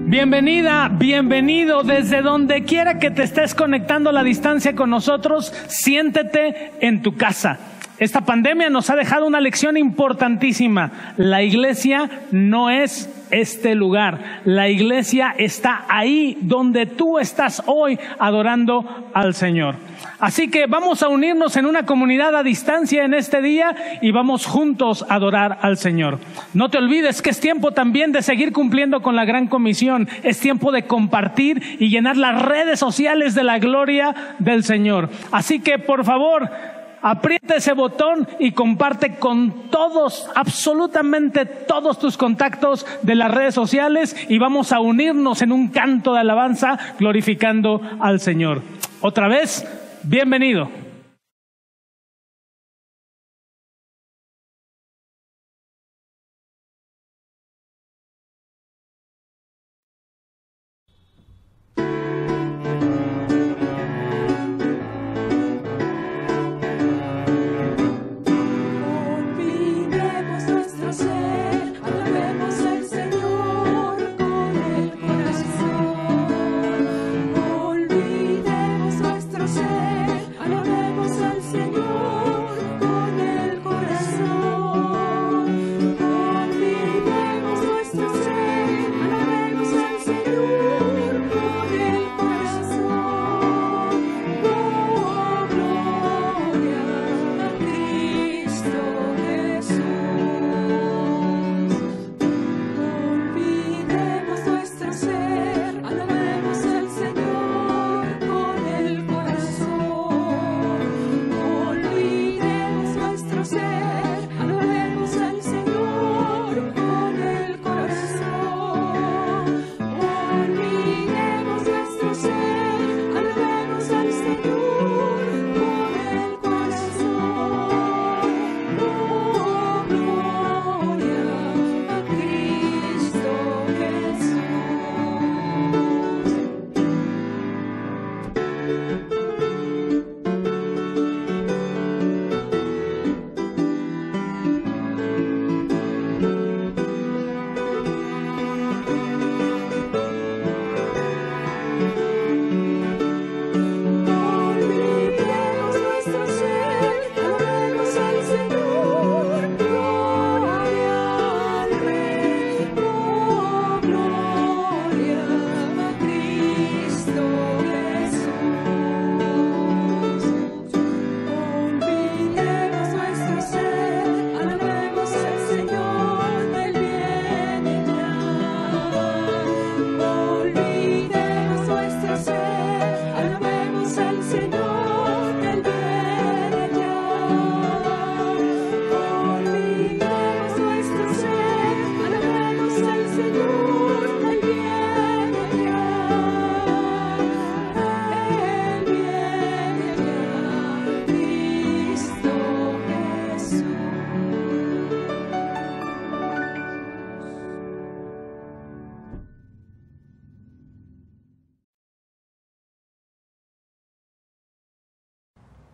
Bienvenida, bienvenido desde donde quiera que te estés conectando a la distancia con nosotros, siéntete en tu casa. Esta pandemia nos ha dejado una lección importantísima. La iglesia no es este lugar. La iglesia está ahí donde tú estás hoy adorando al Señor. Así que vamos a unirnos en una comunidad a distancia en este día y vamos juntos a adorar al Señor. No te olvides que es tiempo también de seguir cumpliendo con la gran comisión. Es tiempo de compartir y llenar las redes sociales de la gloria del Señor. Así que por favor, aprieta ese botón y comparte con todos, absolutamente todos tus contactos de las redes sociales y vamos a unirnos en un canto de alabanza glorificando al Señor. Otra vez, bienvenido.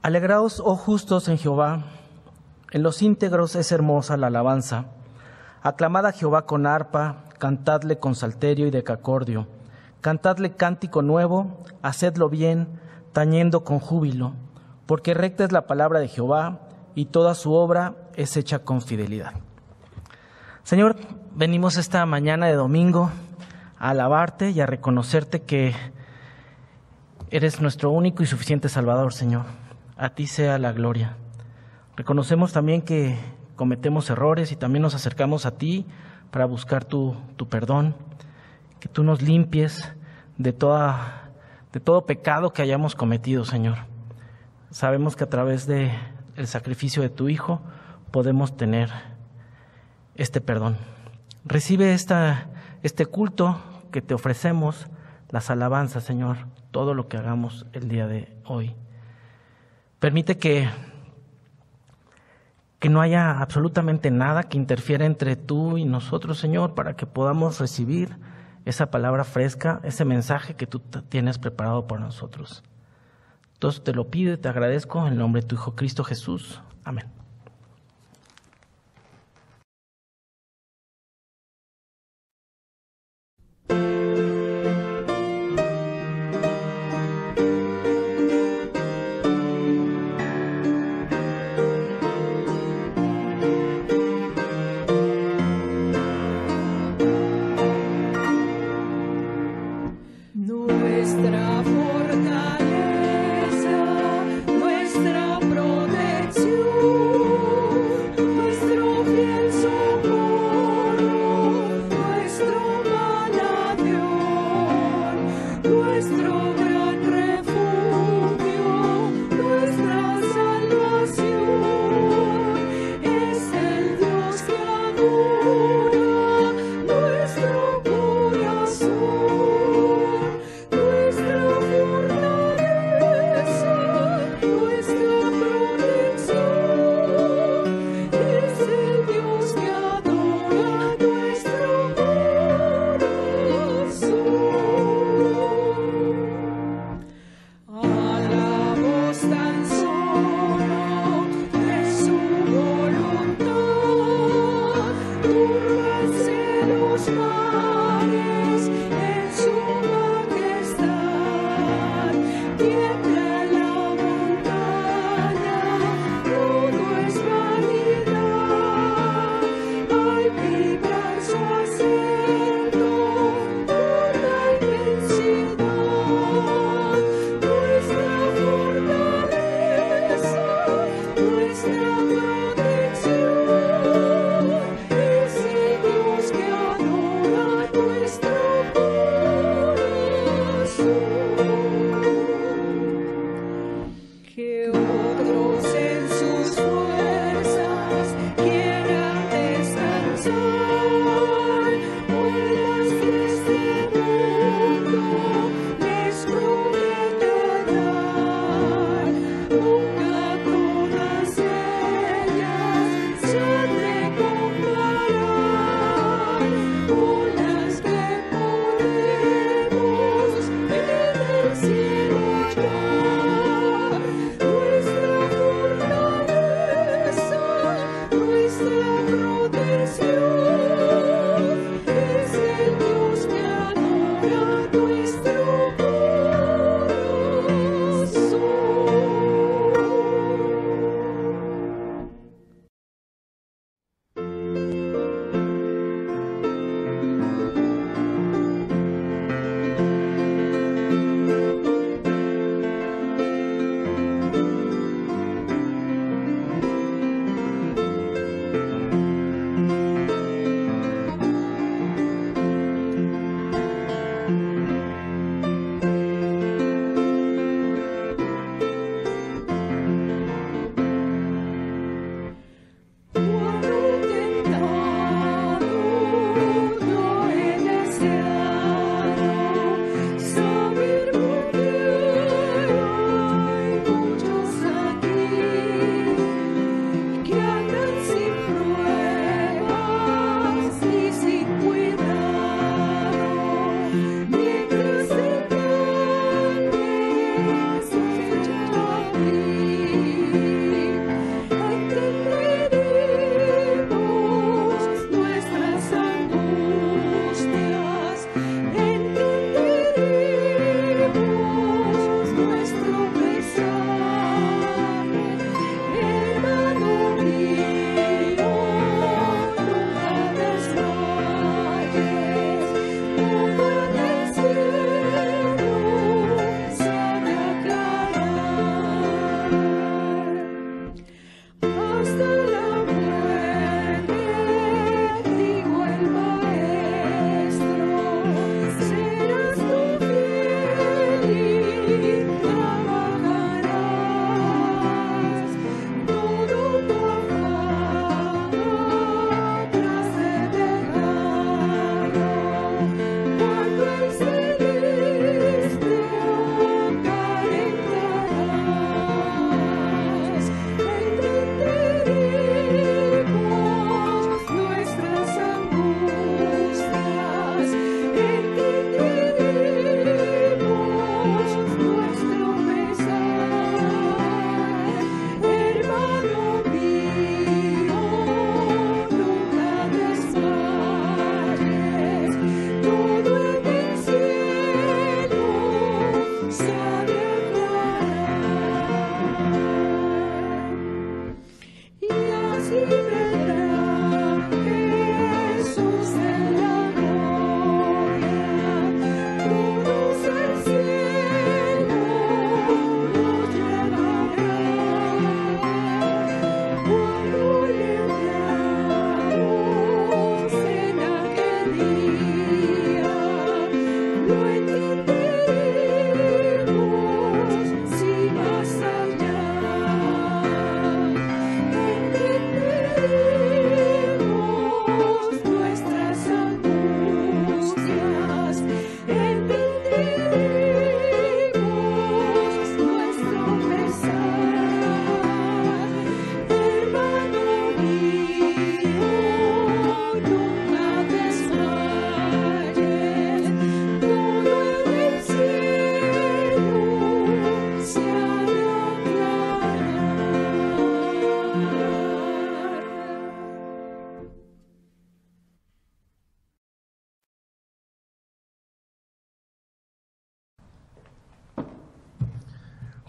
Alegraos, oh justos, en Jehová, en los íntegros es hermosa la alabanza. Aclamad a Jehová con arpa, cantadle con salterio y decacordio. Cantadle cántico nuevo, hacedlo bien, tañendo con júbilo, porque recta es la palabra de Jehová, y toda su obra es hecha con fidelidad. Señor, venimos esta mañana de domingo a alabarte y a reconocerte que eres nuestro único y suficiente Salvador, Señor. A ti sea la gloria. Reconocemos también que cometemos errores y también nos acercamos a ti para buscar tu perdón, que tú nos limpies de todo pecado que hayamos cometido, Señor. Sabemos que a través del sacrificio de tu Hijo podemos tener este perdón. Recibe este culto que te ofrecemos, las alabanzas, Señor, todo lo que hagamos el día de hoy. Permite que no haya absolutamente nada que interfiera entre tú y nosotros, Señor, para que podamos recibir esa palabra fresca, ese mensaje que tú tienes preparado por nosotros. Entonces te lo pido y te agradezco en el nombre de tu Hijo Cristo Jesús. Amén.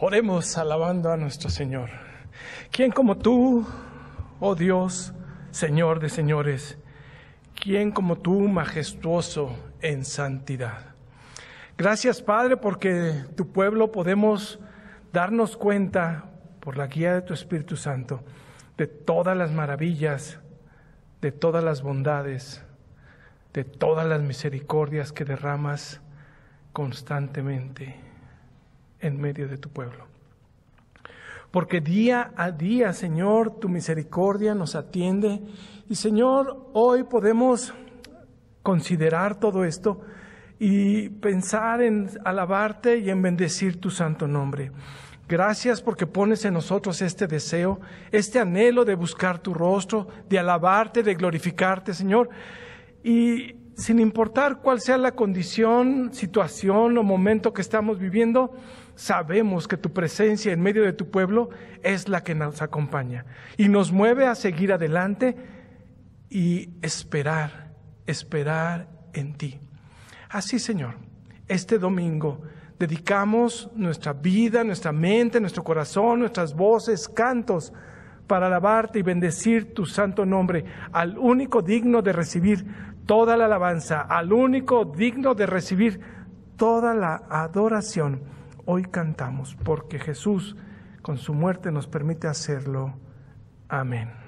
Oremos alabando a nuestro Señor. ¿Quién como tú, oh Dios, Señor de señores? ¿Quién como tú, majestuoso en santidad? Gracias, Padre, porque tu pueblo podemos darnos cuenta, por la guía de tu Espíritu Santo, de todas las maravillas, de todas las bondades, de todas las misericordias que derramas constantemente en medio de tu pueblo. Porque día a día, Señor, tu misericordia nos atiende. Y Señor, hoy podemos considerar todo esto y pensar en alabarte y en bendecir tu santo nombre. Gracias porque pones en nosotros este deseo, este anhelo de buscar tu rostro, de alabarte, de glorificarte, Señor. Y sin importar cuál sea la condición, situación o momento que estamos viviendo, sabemos que tu presencia en medio de tu pueblo es la que nos acompaña y nos mueve a seguir adelante y esperar en ti. Así, Señor, este domingo dedicamos nuestra vida, nuestra mente, nuestro corazón, nuestras voces, cantos, para alabarte y bendecir tu santo nombre, al único digno de recibir toda la alabanza, al único digno de recibir toda la adoración. Hoy cantamos porque Jesús con su muerte nos permite hacerlo. Amén.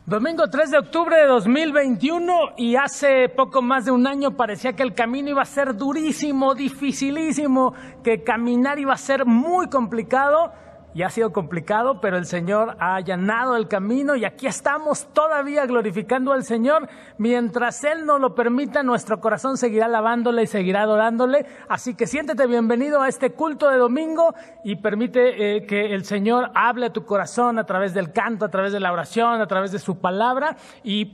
Domingo 3 de octubre de 2021 y hace poco más de un año parecía que el camino iba a ser durísimo, dificilísimo, que caminar iba a ser muy complicado. Y ha sido complicado, pero el Señor ha allanado el camino y aquí estamos todavía glorificando al Señor. Mientras Él nos lo permita, nuestro corazón seguirá alabándole y seguirá adorándole. Así que siéntete bienvenido a este culto de domingo y permite que el Señor hable a tu corazón a través del canto, a través de la oración, a través de su palabra y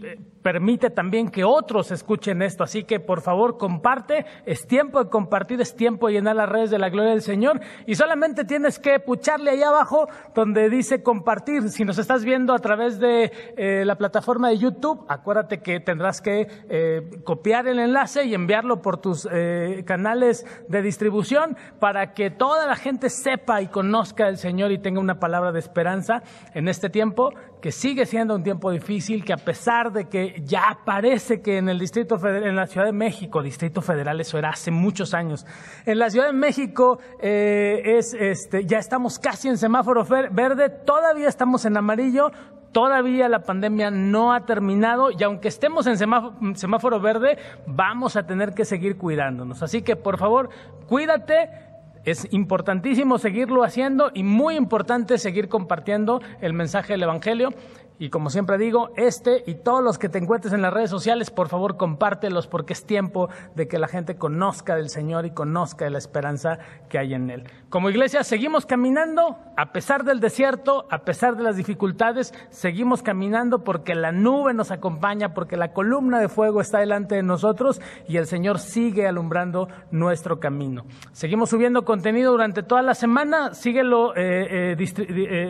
permite también que otros escuchen esto. Así que por favor comparte, es tiempo de compartir, es tiempo de llenar las redes de la gloria del Señor y solamente tienes que pucharle allá abajo donde dice compartir. Si nos estás viendo a través de la plataforma de YouTube, acuérdate que tendrás que copiar el enlace y enviarlo por tus canales de distribución para que toda la gente sepa y conozca al Señor y tenga una palabra de esperanza en este tiempo que sigue siendo un tiempo difícil, que a pesar de que ya parece que en el Distrito Federal, en la Ciudad de México, Distrito Federal, eso era hace muchos años, en la Ciudad de México ya estamos casi en semáforo verde, todavía estamos en amarillo, todavía la pandemia no ha terminado y aunque estemos en semáforo verde, vamos a tener que seguir cuidándonos. Así que por favor, cuídate. Es importantísimo seguirlo haciendo y muy importante seguir compartiendo el mensaje del Evangelio. Y como siempre digo, y todos los que te encuentres en las redes sociales, por favor compártelos porque es tiempo de que la gente conozca del Señor y conozca de la esperanza que hay en Él. Como iglesia seguimos caminando, a pesar del desierto, a pesar de las dificultades, seguimos caminando porque la nube nos acompaña, porque la columna de fuego está delante de nosotros y el Señor sigue alumbrando nuestro camino. Seguimos subiendo contenido durante toda la semana, síguelo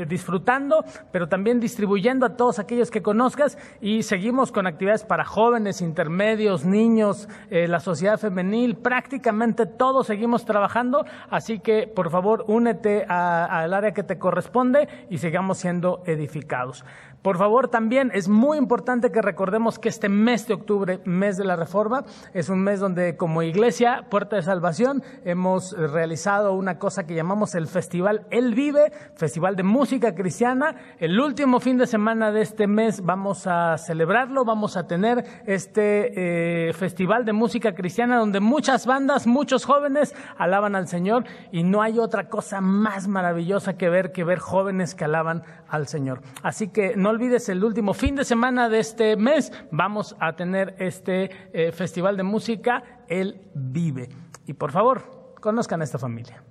disfrutando, pero también distribuyendo a todos aquellos que conozcas y seguimos con actividades para jóvenes, intermedios, niños, la sociedad femenil, prácticamente todos seguimos trabajando, así que por favor únete al área que te corresponde y sigamos siendo edificados. Por favor, también es muy importante que recordemos que este mes de octubre, mes de la Reforma, es un mes donde como iglesia, Puerta de Salvación, hemos realizado una cosa que llamamos el Festival Él Vive, Festival de Música Cristiana. El último fin de semana de este mes vamos a celebrarlo, vamos a tener este Festival de Música Cristiana donde muchas bandas, muchos jóvenes alaban al Señor y no hay otra cosa más maravillosa que ver jóvenes que alaban al Señor. Así que no olvides, el último fin de semana de este mes vamos a tener este Festival de Música Él Vive. Y por favor, conozcan a esta familia.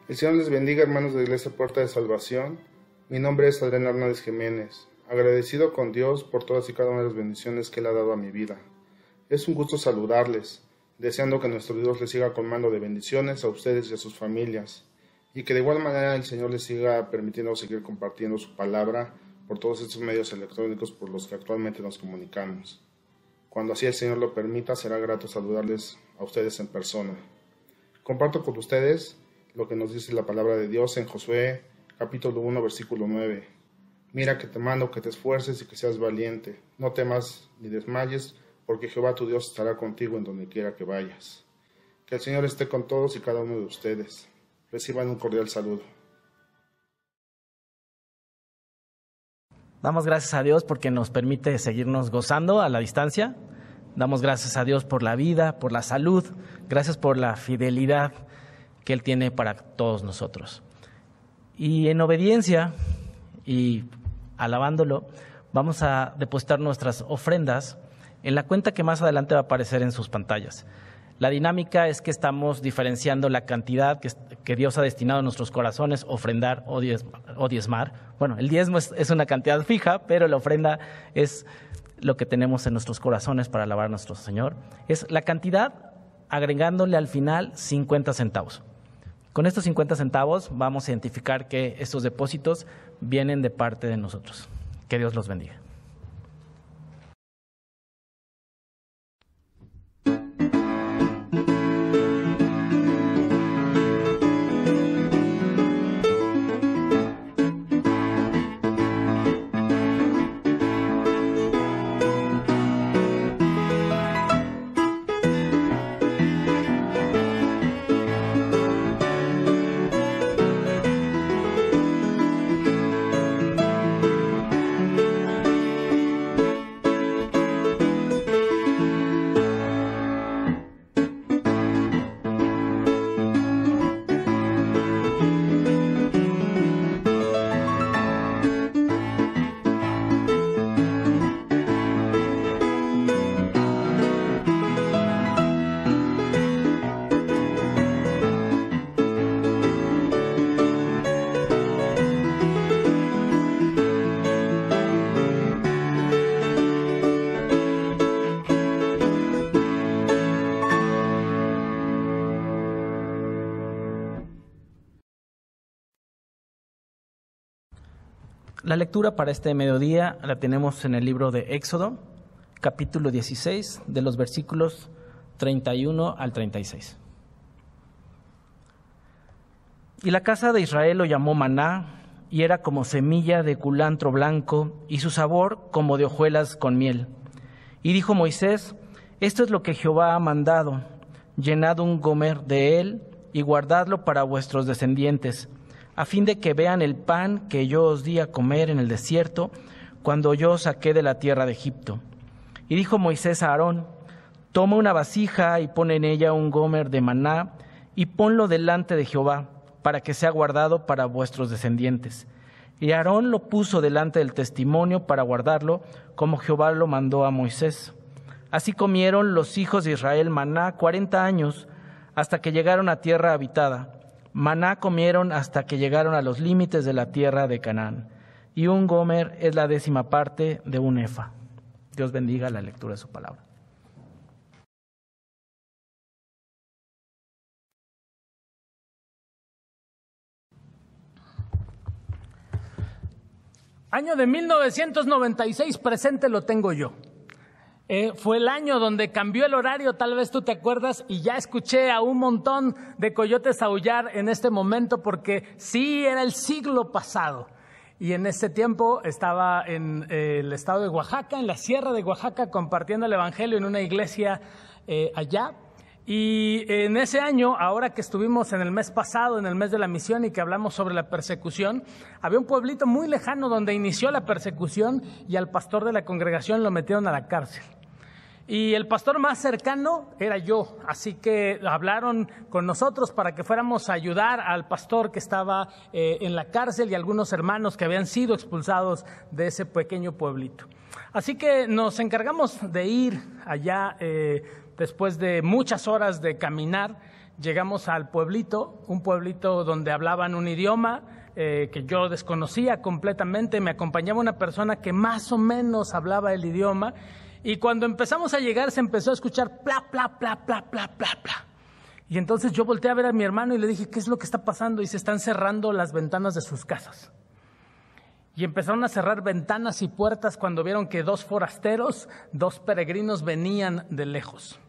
El Señor les bendiga, hermanos de la Iglesia Puerta de Salvación. Mi nombre es Adrián Hernández Jiménez, agradecido con Dios por todas y cada una de las bendiciones que Él ha dado a mi vida. Es un gusto saludarles, deseando que nuestro Dios les siga colmando de bendiciones a ustedes y a sus familias, y que de igual manera el Señor les siga permitiendo seguir compartiendo su palabra por todos estos medios electrónicos por los que actualmente nos comunicamos. Cuando así el Señor lo permita, será grato saludarles a ustedes en persona. Comparto con ustedes lo que nos dice la palabra de Dios en Josué capítulo 1 versículo 9. Mira que te mando que te esfuerces y que seas valiente, no temas ni desmayes, porque Jehová tu Dios estará contigo en donde quiera que vayas. Que el Señor esté con todos y cada uno de ustedes. Reciban un cordial saludo. Damos gracias a Dios porque nos permite seguirnos gozando a la distancia. Damos gracias a Dios por la vida, por la salud. Gracias por la fidelidad que Él tiene para todos nosotros. Y en obediencia y alabándolo, vamos a depositar nuestras ofrendas en la cuenta que más adelante va a aparecer en sus pantallas. La dinámica es que estamos diferenciando la cantidad que Dios ha destinado a nuestros corazones, ofrendar o diezmar. Bueno, el diezmo es una cantidad fija, pero la ofrenda es lo que tenemos en nuestros corazones para alabar a nuestro Señor. Es la cantidad agregándole al final 50 centavos. Con estos 50 centavos vamos a identificar que estos depósitos vienen de parte de nosotros. Que Dios los bendiga. La lectura para este mediodía la tenemos en el libro de Éxodo, capítulo 16, de los versículos 31 al 36. Y la casa de Israel lo llamó maná, y era como semilla de culantro blanco, y su sabor como de hojuelas con miel. Y dijo Moisés: esto es lo que Jehová ha mandado, llenad un gomer de él, y guardadlo para vuestros descendientes, a fin de que vean el pan que yo os di a comer en el desierto, cuando yo os saqué de la tierra de Egipto. Y dijo Moisés a Aarón: toma una vasija y pon en ella un gomer de maná, y ponlo delante de Jehová, para que sea guardado para vuestros descendientes. Y Aarón lo puso delante del testimonio para guardarlo, como Jehová lo mandó a Moisés. Así comieron los hijos de Israel maná 40 años, hasta que llegaron a tierra habitada. Maná comieron hasta que llegaron a los límites de la tierra de Canaán. Y un gomer es la 10ª parte de un efa. Dios bendiga la lectura de su palabra. Año de 1996, presente lo tengo yo. Fue el año donde cambió el horario, tal vez tú te acuerdas, y ya escuché a un montón de coyotes aullar en este momento, porque sí, era el siglo pasado. Y en ese tiempo estaba en el estado de Oaxaca, en la sierra de Oaxaca, compartiendo el evangelio en una iglesia allá. Y en ese año, ahora que estuvimos en el mes pasado, en el mes de la misión, y que hablamos sobre la persecución, había un pueblito muy lejano donde inició la persecución, y al pastor de la congregación lo metieron a la cárcel. Y el pastor más cercano era yo, así que hablaron con nosotros para que fuéramos a ayudar al pastor que estaba en la cárcel y algunos hermanos que habían sido expulsados de ese pequeño pueblito. Así que nos encargamos de ir allá. Después de muchas horas de caminar, llegamos al pueblito, un pueblito donde hablaban un idioma que yo desconocía completamente. Me acompañaba una persona que más o menos hablaba el idioma, y cuando empezamos a llegar se empezó a escuchar pla, pla, pla, pla, pla, pla, pla. Y entonces yo volteé a ver a mi hermano y le dije: ¿qué es lo que está pasando? Y se están cerrando las ventanas de sus casas. Y empezaron a cerrar ventanas y puertas cuando vieron que 2 forasteros, 2 peregrinos venían de lejos.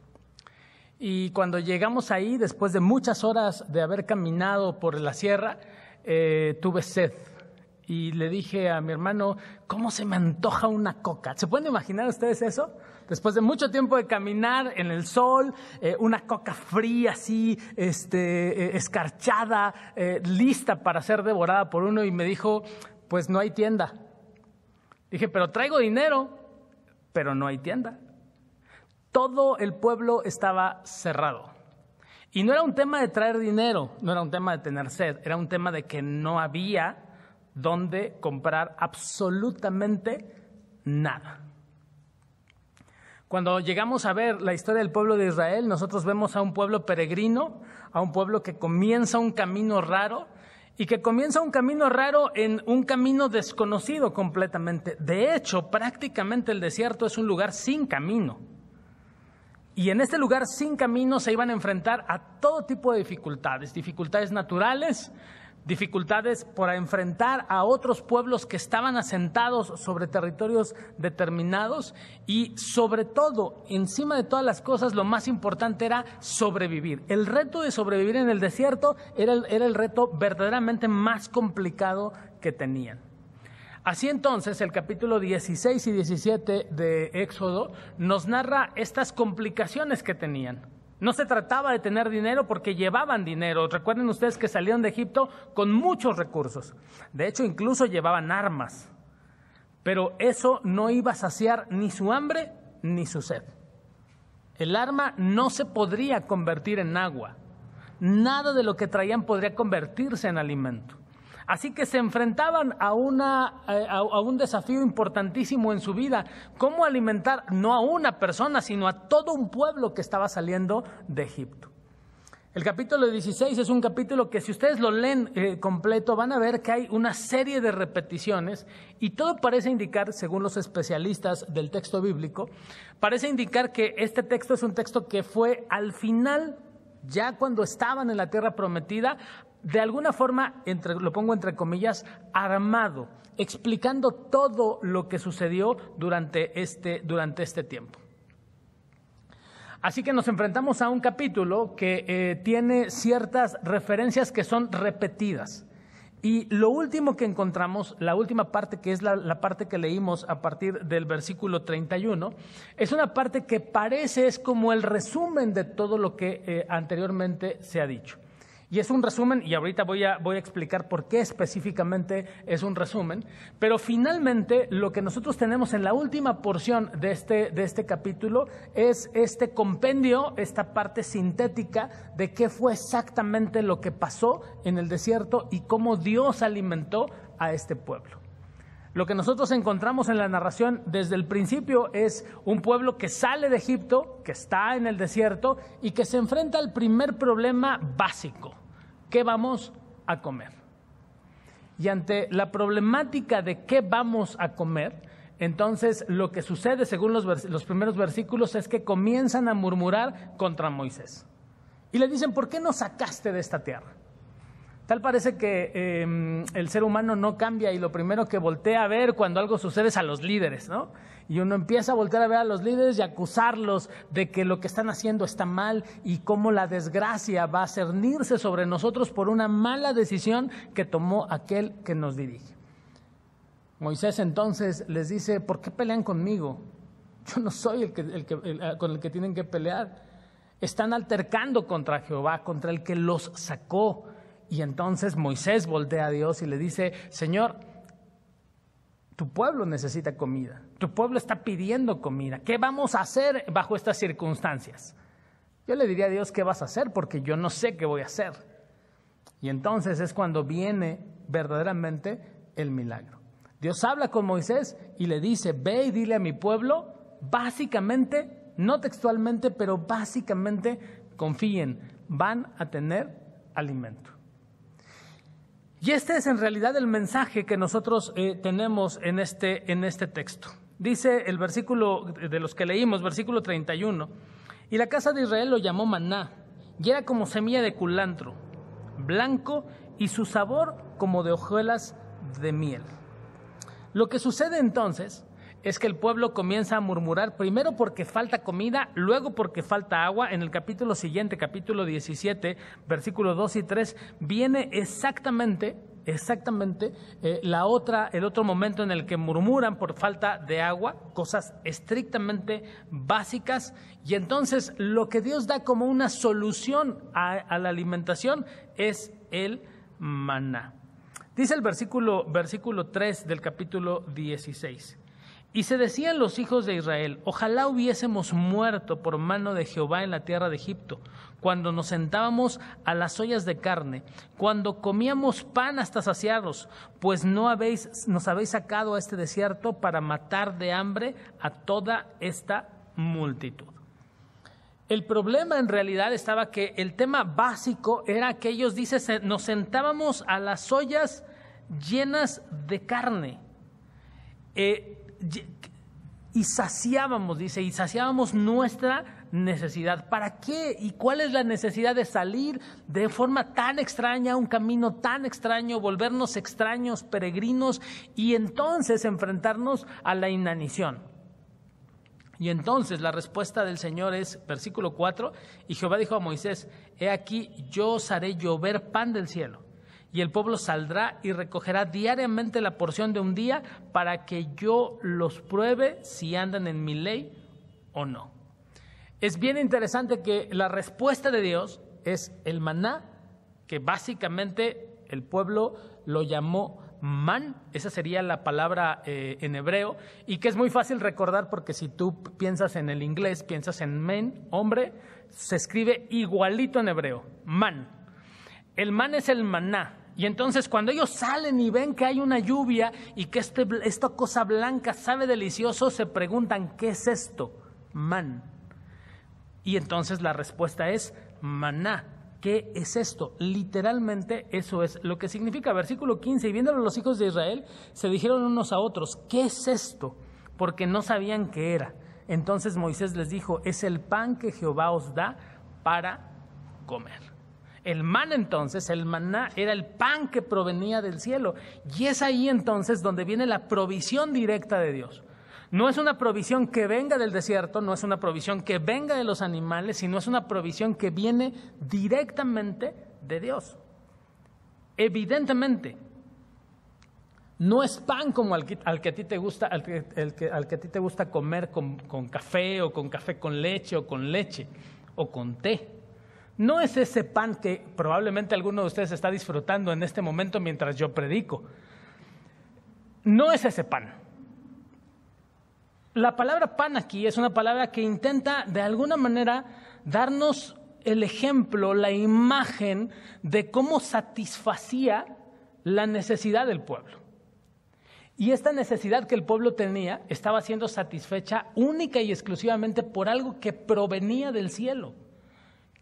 Y cuando llegamos ahí, después de muchas horas de haber caminado por la sierra, tuve sed. Y le dije a mi hermano: ¿cómo se me antoja una coca? ¿Se pueden imaginar ustedes eso? Después de mucho tiempo de caminar en el sol, una coca fría así, escarchada, lista para ser devorada por uno. Y me dijo: pues no hay tienda. Dije: pero traigo dinero, pero no hay tienda. Todo el pueblo estaba cerrado. Y no era un tema de traer dinero, no era un tema de tener sed, era un tema de que no había dónde comprar absolutamente nada. Cuando llegamos a ver la historia del pueblo de Israel, nosotros vemos a un pueblo peregrino, a un pueblo que comienza un camino raro, y que comienza un camino raro en un camino desconocido completamente. De hecho, prácticamente el desierto es un lugar sin camino. Y en este lugar sin camino se iban a enfrentar a todo tipo de dificultades, dificultades naturales, dificultades por enfrentar a otros pueblos que estaban asentados sobre territorios determinados, y sobre todo, encima de todas las cosas, lo más importante era sobrevivir. El reto de sobrevivir en el desierto era el reto verdaderamente más complicado que tenían. Así entonces, el capítulo 16 y 17 de Éxodo nos narra estas complicaciones que tenían. No se trataba de tener dinero porque llevaban dinero. Recuerden ustedes que salieron de Egipto con muchos recursos. De hecho, incluso llevaban armas. Pero eso no iba a saciar ni su hambre ni su sed. El arma no se podría convertir en agua. Nada de lo que traían podría convertirse en alimento. Así que se enfrentaban a un desafío importantísimo en su vida: cómo alimentar no a una persona, sino a todo un pueblo que estaba saliendo de Egipto. El capítulo 16 es un capítulo que, si ustedes lo leen completo, van a ver que hay una serie de repeticiones, y todo parece indicar, según los especialistas del texto bíblico, parece indicar que este texto es un texto que fue al final ya cuando estaban en la tierra prometida, de alguna forma, lo pongo entre comillas, armado, explicando todo lo que sucedió durante este tiempo. Así que nos enfrentamos a un capítulo que tiene ciertas referencias que son repetidas. Y lo último que encontramos, la última parte, que es la parte que leímos a partir del versículo 31, es una parte que es como el resumen de todo lo que anteriormente se ha dicho. Y es un resumen, y ahorita voy a explicar por qué específicamente es un resumen, pero finalmente lo que nosotros tenemos en la última porción de este capítulo es este compendio, esta parte sintética de qué fue exactamente lo que pasó en el desierto y cómo Dios alimentó a este pueblo. Lo que nosotros encontramos en la narración desde el principio es un pueblo que sale de Egipto, que está en el desierto y que se enfrenta al primer problema básico. ¿Qué vamos a comer? Y ante la problemática de qué vamos a comer, entonces lo que sucede según los primeros versículos es que comienzan a murmurar contra Moisés. Y le dicen, ¿por qué nos sacaste de esta tierra? Tal parece que el ser humano no cambia y lo primero que voltea a ver cuando algo sucede es a los líderes, ¿no? Y uno empieza a voltear a ver a los líderes y acusarlos de que lo que están haciendo está mal y cómo la desgracia va a cernirse sobre nosotros por una mala decisión que tomó aquel que nos dirige. Moisés entonces les dice, ¿por qué pelean conmigo? Yo no soy con el que tienen que pelear. Están altercando contra Jehová, contra el que los sacó. Y entonces Moisés voltea a Dios y le dice, Señor, tu pueblo necesita comida, tu pueblo está pidiendo comida. ¿Qué vamos a hacer bajo estas circunstancias? Yo le diría a Dios, ¿qué vas a hacer? Porque yo no sé qué voy a hacer. Y entonces es cuando viene verdaderamente el milagro. Dios habla con Moisés y le dice, ve y dile a mi pueblo, básicamente, no textualmente, pero básicamente, confíen, van a tener alimento. Y este es en realidad el mensaje que nosotros tenemos en este texto. Dice el versículo de los que leímos, versículo 31, y la casa de Israel lo llamó maná, y era como semilla de culantro, blanco, y su sabor como de hojuelas de miel. Lo que sucede entonces es que el pueblo comienza a murmurar, primero porque falta comida, luego porque falta agua. En el capítulo siguiente, capítulo 17, versículos 2 y 3, viene exactamente el otro momento en el que murmuran por falta de agua, cosas estrictamente básicas, y entonces lo que Dios da como una solución a la alimentación es el maná. Dice el versículo 3 del capítulo 16. Y se decían los hijos de Israel, ojalá hubiésemos muerto por mano de Jehová en la tierra de Egipto, cuando nos sentábamos a las ollas de carne, cuando comíamos pan hasta saciarnos, pues nos habéis sacado a este desierto para matar de hambre a toda esta multitud. El problema en realidad estaba que el tema básico era que ellos dicen, nos sentábamos a las ollas llenas de carne, y saciábamos nuestra necesidad. ¿Para qué? ¿Y cuál es la necesidad de salir de forma tan extraña, un camino tan extraño, volvernos extraños, peregrinos, y entonces enfrentarnos a la inanición? Y entonces la respuesta del Señor es, versículo 4, y Jehová dijo a Moisés, he aquí, yo os haré llover pan del cielo, y el pueblo saldrá y recogerá diariamente la porción de un día para que yo los pruebe si andan en mi ley o no. Es bien interesante que la respuesta de Dios es el maná, que básicamente el pueblo lo llamó man, esa sería la palabra en hebreo, y que es muy fácil recordar porque si tú piensas en el inglés, piensas en men, hombre, se escribe igualito en hebreo, man. El man es el maná. Y entonces cuando ellos salen y ven que hay una lluvia y que esta cosa blanca sabe delicioso, se preguntan, ¿qué es esto? Man. Y entonces la respuesta es maná. ¿Qué es esto? Literalmente eso es lo que significa. Versículo 15, y viéndolo los hijos de Israel, se dijeron unos a otros, ¿qué es esto? Porque no sabían qué era. Entonces Moisés les dijo, es el pan que Jehová os da para comer. El maná entonces, el maná era el pan que provenía del cielo. Y es ahí entonces donde viene la provisión directa de Dios. No es una provisión que venga del desierto, no es una provisión que venga de los animales, sino es una provisión que viene directamente de Dios. Evidentemente, no es pan como al que a ti te gusta, al que a ti te gusta comer con café, o con café con leche, o con leche, o con té. No es ese pan que probablemente alguno de ustedes está disfrutando en este momento mientras yo predico. No es ese pan. La palabra pan aquí es una palabra que intenta de alguna manera darnos el ejemplo, la imagen de cómo satisfacía la necesidad del pueblo. Y esta necesidad que el pueblo tenía estaba siendo satisfecha única y exclusivamente por algo que provenía del cielo.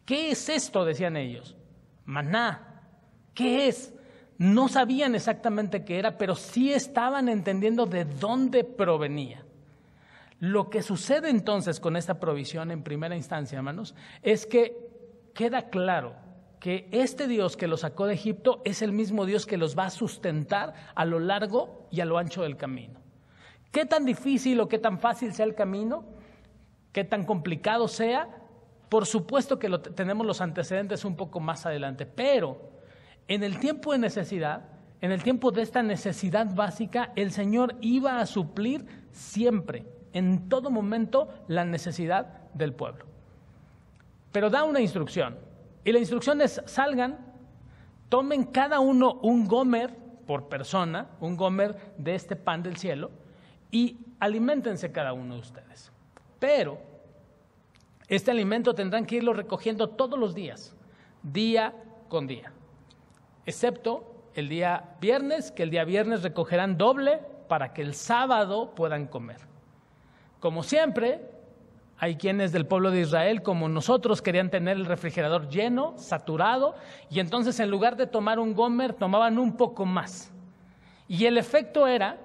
¿Qué es esto?, decían ellos. Maná. ¿Qué es? No sabían exactamente qué era, pero sí estaban entendiendo de dónde provenía. Lo que sucede entonces con esta provisión en primera instancia, hermanos, es que queda claro que este Dios que los sacó de Egipto es el mismo Dios que los va a sustentar a lo largo y a lo ancho del camino. ¿Qué tan difícil o qué tan fácil sea el camino? ¿Qué tan complicado sea? Por supuesto que tenemos los antecedentes un poco más adelante, pero en el tiempo de necesidad, en el tiempo de esta necesidad básica, el Señor iba a suplir siempre, en todo momento, la necesidad del pueblo. Pero da una instrucción, y la instrucción es: salgan, tomen cada uno un gomer por persona, un gomer de este pan del cielo, y aliméntense cada uno de ustedes. Pero este alimento tendrán que irlo recogiendo todos los días, día con día, excepto el día viernes, que el día viernes recogerán doble para que el sábado puedan comer. Como siempre, hay quienes del pueblo de Israel, como nosotros, querían tener el refrigerador lleno, saturado, y entonces en lugar de tomar un gomer, tomaban un poco más. Y el efecto era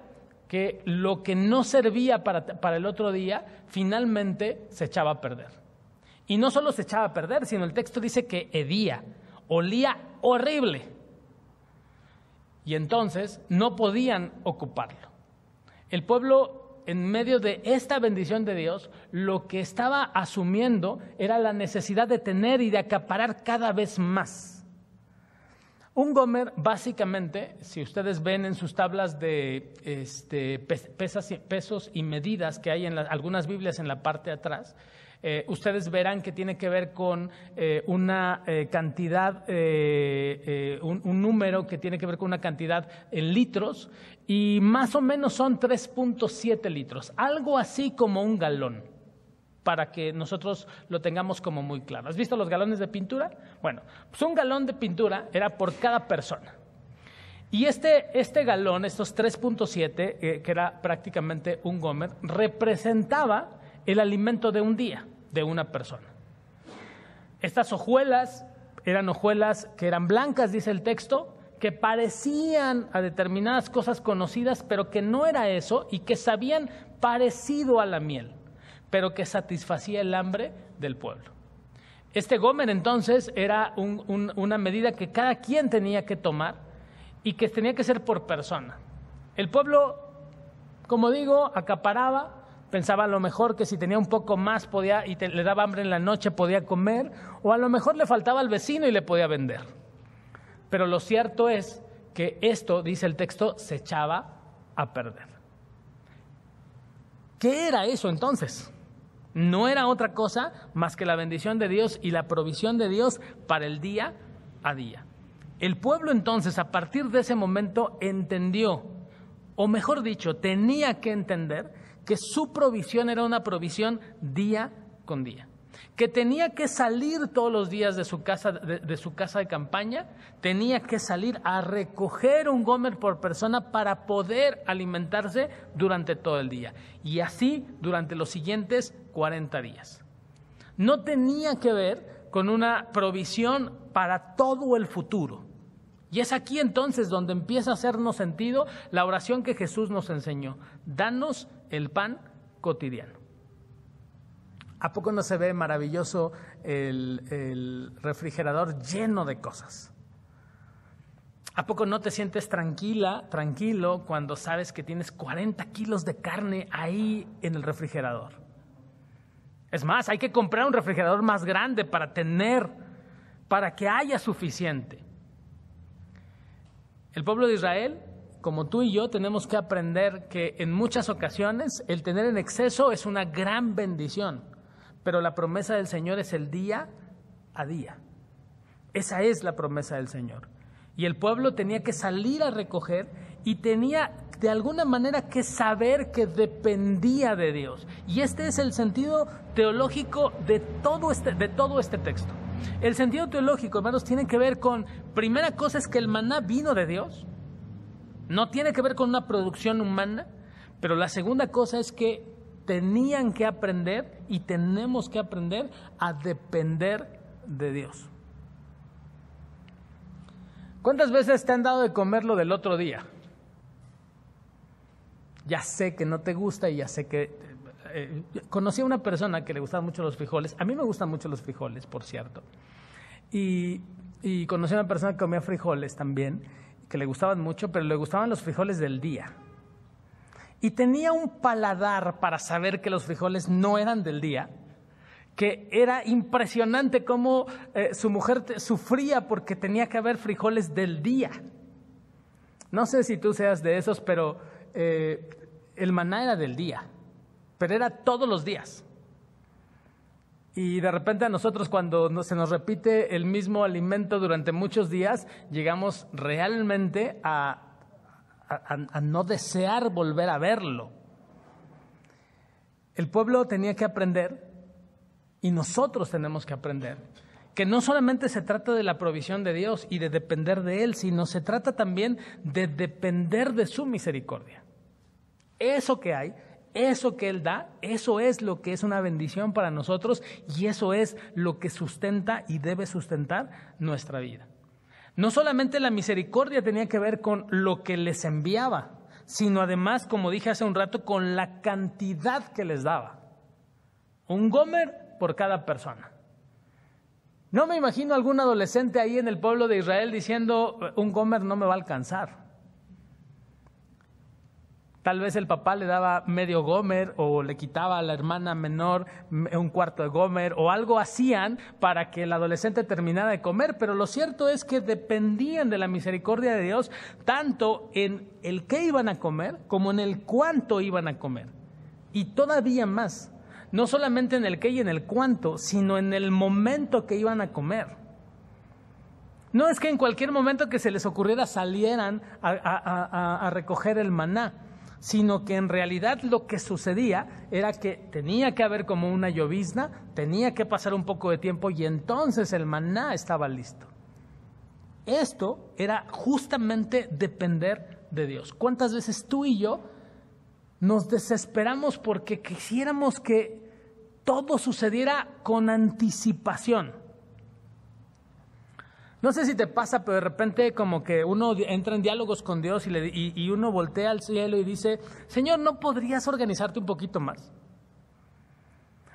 que lo que no servía para el otro día, finalmente se echaba a perder. Y no solo se echaba a perder, sino el texto dice que hedía, olía horrible. Y entonces no podían ocuparlo. El pueblo, en medio de esta bendición de Dios, lo que estaba asumiendo era la necesidad de tener y de acaparar cada vez más. Un gomer, básicamente, si ustedes ven en sus tablas de pesos y medidas que hay en algunas Biblias en la parte de atrás, ustedes verán que tiene que ver con una cantidad, un número que tiene que ver con una cantidad en litros, y más o menos son 3.7 litros, algo así como un galón, para que nosotros lo tengamos como muy claro. ¿Has visto los galones de pintura? Bueno, pues un galón de pintura era por cada persona. Y este galón, estos 3.7, que era prácticamente un gomer, representaba el alimento de un día, de una persona. Estas hojuelas eran hojuelas que eran blancas, dice el texto, que parecían a determinadas cosas conocidas, pero que no era eso, y que sabían parecido a la miel, pero que satisfacía el hambre del pueblo. Este gomer entonces era una medida que cada quien tenía que tomar y que tenía que ser por persona. El pueblo, como digo, acaparaba, pensaba a lo mejor que si tenía un poco más podía, y le daba hambre en la noche, podía comer, o a lo mejor le faltaba al vecino y le podía vender. Pero lo cierto es que esto, dice el texto, se echaba a perder. ¿Qué era eso entonces? No era otra cosa más que la bendición de Dios y la provisión de Dios para el día a día. El pueblo entonces, a partir de ese momento, entendió, o mejor dicho, tenía que entender que su provisión era una provisión día con día, que tenía que salir todos los días de su casa de campaña, tenía que salir a recoger un gomer por persona para poder alimentarse durante todo el día, y así durante los siguientes 40 días. No tenía que ver con una provisión para todo el futuro. Y es aquí entonces donde empieza a hacernos sentido la oración que Jesús nos enseñó: danos el pan cotidiano. ¿A poco no se ve maravilloso el refrigerador lleno de cosas. ¿A poco no te sientes tranquilo cuando sabes que tienes 40 kilos de carne ahí en el refrigerador? Es más, hay que comprar un refrigerador más grande para que haya suficiente. El pueblo de Israel, como tú y yo, tenemos que aprender que en muchas ocasiones el tener en exceso es una gran bendición, pero la promesa del Señor es el día a día. Esa es la promesa del Señor. Y el pueblo tenía que salir a recoger y tenía de alguna manera que saber que dependía de Dios. Y este es el sentido teológico de todo este texto. El sentido teológico, hermanos, tiene que ver con, primera cosa es que el maná vino de Dios. No tiene que ver con una producción humana, pero la segunda cosa es que tenían que aprender y tenemos que aprender a depender de Dios. ¿Cuántas veces te han dado de comer lo del otro día? Ya sé que no te gusta y ya sé que... conocí a una persona que le gustaban mucho los frijoles. A mí me gustan mucho los frijoles, por cierto. Y conocí a una persona que comía frijoles también, que le gustaban mucho, pero le gustaban los frijoles del día. Y tenía un paladar para saber que los frijoles no eran del día, que era impresionante cómo su mujer sufría porque tenía que haber frijoles del día. No sé si tú seas de esos, pero el maná era del día, pero era todos los días. Y de repente a nosotros, cuando se nos repite el mismo alimento durante muchos días, llegamos realmente a no desear volver a verlo. El pueblo tenía que aprender, y nosotros tenemos que aprender, que no solamente se trata de la provisión de Dios y de depender de Él, sino se trata también de depender de su misericordia. Eso que hay, eso que Él da, eso es lo que es una bendición para nosotros y eso es lo que sustenta y debe sustentar nuestra vida. No solamente la misericordia tenía que ver con lo que les enviaba, sino además, como dije hace un rato, con la cantidad que les daba. Un gomer por cada persona. No me imagino algún adolescente ahí en el pueblo de Israel diciendo, un gomer no me va a alcanzar. Tal vez el papá le daba medio gomer o le quitaba a la hermana menor un cuarto de gomer o algo hacían para que el adolescente terminara de comer, pero lo cierto es que dependían de la misericordia de Dios tanto en el qué iban a comer como en el cuánto iban a comer. Y todavía más, no solamente en el qué y en el cuánto, sino en el momento que iban a comer. No es que en cualquier momento que se les ocurriera salieran a recoger el maná, sino que en realidad lo que sucedía era que tenía que haber como una llovizna, tenía que pasar un poco de tiempo y entonces el maná estaba listo. Esto era justamente depender de Dios. ¿Cuántas veces tú y yo nos desesperamos porque quisiéramos que todo sucediera con anticipación? No sé si te pasa, pero de repente como que uno entra en diálogos con Dios y uno voltea al cielo y dice, Señor, ¿no podrías organizarte un poquito más?